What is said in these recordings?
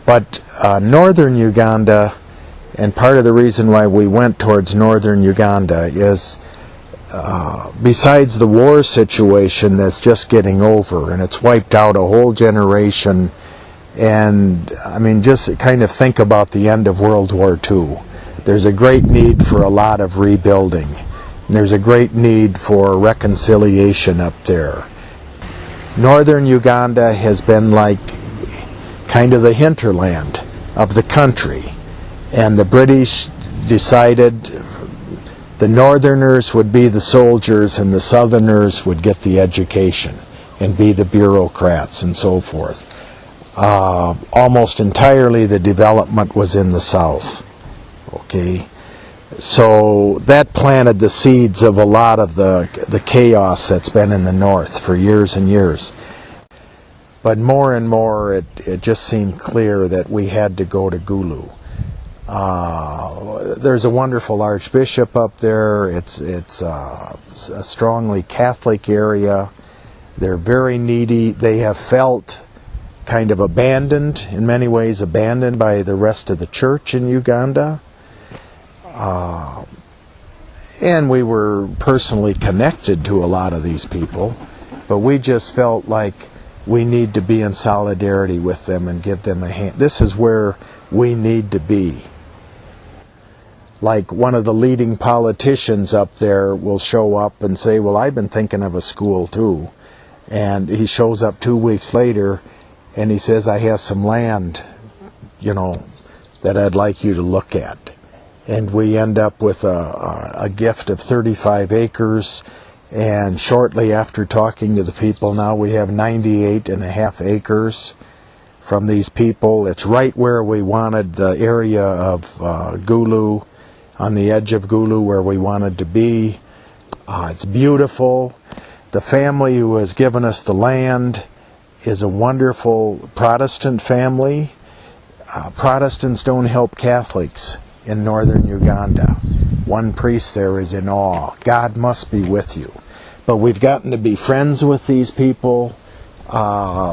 But northern Uganda, and part of the reason why we went towards northern Uganda is besides the war situation that's just getting over, and it's wiped out a whole generation, and I mean, just kind of think about the end of World War II. There's a great need for a lot of rebuilding. There's a great need for reconciliation up there. Northern Uganda has been like kind of the hinterland of the country, and the British decided the northerners would be the soldiers and the southerners would get the education and be the bureaucrats and so forth. Almost entirely the development was in the south. Okay, so that planted the seeds of a lot of the chaos that's been in the north for years and years. But more and more it just seemed clear that we had to go to Gulu. There's a wonderful archbishop up there. It's a strongly Catholic area. They're very needy. They have felt kind of abandoned, in many ways abandoned by the rest of the church in Uganda. And we were personally connected to a lot of these people, but we just felt like we need to be in solidarity with them and give them a hand. This is where we need to be. Like one of the leading politicians up there will show up and say, well, I've been thinking of a school too. And he shows up 2 weeks later and he says, I have some land, that I'd like you to look at. And we end up with a gift of 35 acres. And shortly after talking to the people, now we have 98.5 acres from these people. It's right where we wanted, the area of Gulu, on the edge of Gulu where we wanted to be. It's beautiful. The family who has given us the land is a wonderful Protestant family. Protestants don't help Catholics in northern Uganda. One priest there is in awe. God must be with you. But we've gotten to be friends with these people.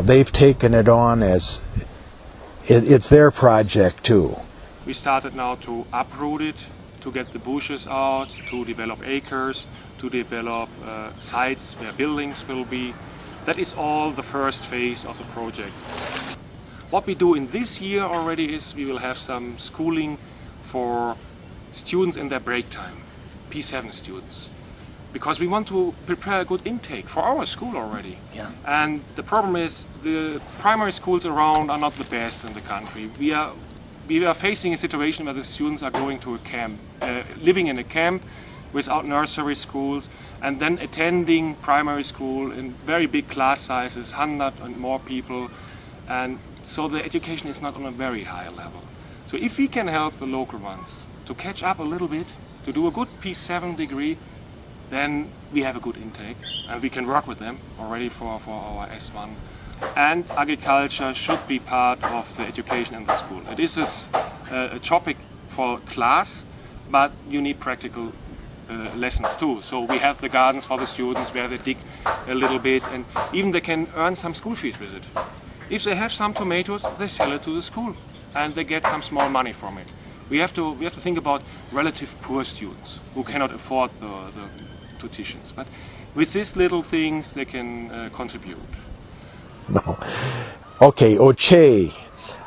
They've taken it on as it's their project too. We started now to uproot it, to get the bushes out, to develop acres, to develop sites where buildings will be. That is all the first phase of the project. What we do in this year already is we will have some schooling for students in their break time, P7 students. Because we want to prepare a good intake for our school already. Yeah. And the problem is the primary schools around are not the best in the country. We are facing a situation where the students are going to a camp, living in a camp without nursery schools, and then attending primary school in very big class sizes, 100 and more people, and so the education is not on a very high level. So if we can help the local ones to catch up a little bit, to do a good P7 degree, then we have a good intake and we can work with them already for our S1. And agriculture should be part of the education in the school. It is a topic for class, but you need practical lessons too. So we have the gardens for the students where they dig a little bit, and even they can earn some school fees with it. If they have some tomatoes, they sell it to the school and they get some small money from it. We have to think about relative poor students who cannot afford the tuitions. But with these little things they can contribute. No. Okay, Ocer.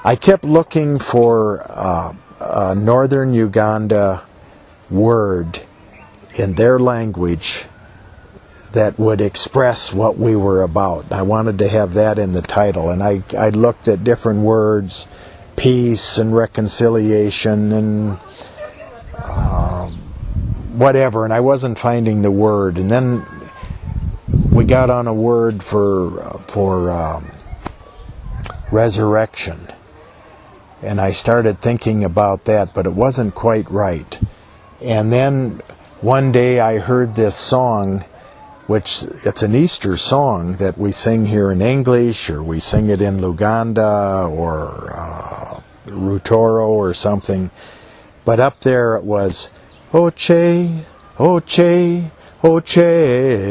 I kept looking for a northern Uganda word in their language that would express what we were about. I wanted to have that in the title, and I looked at different words, peace and reconciliation and whatever, and I wasn't finding the word. And then we got on a word for resurrection, and I started thinking about that, but it wasn't quite right. And then one day I heard this song, which it's an Easter song that we sing here in English, or we sing it in Luganda or Rutoro or something. But up there it was, Ocer, Ocer, Ocer.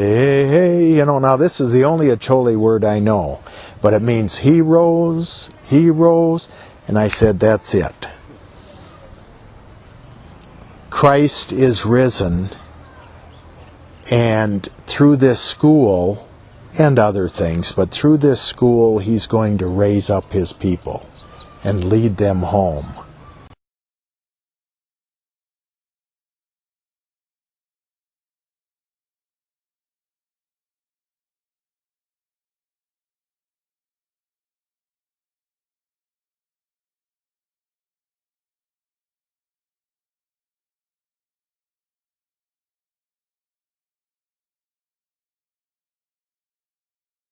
Now this is the only Acholi word I know, but it means he rose, And I said, that's it. Christ is risen, and through this school, and other things, but through this school he's going to raise up his people and lead them home.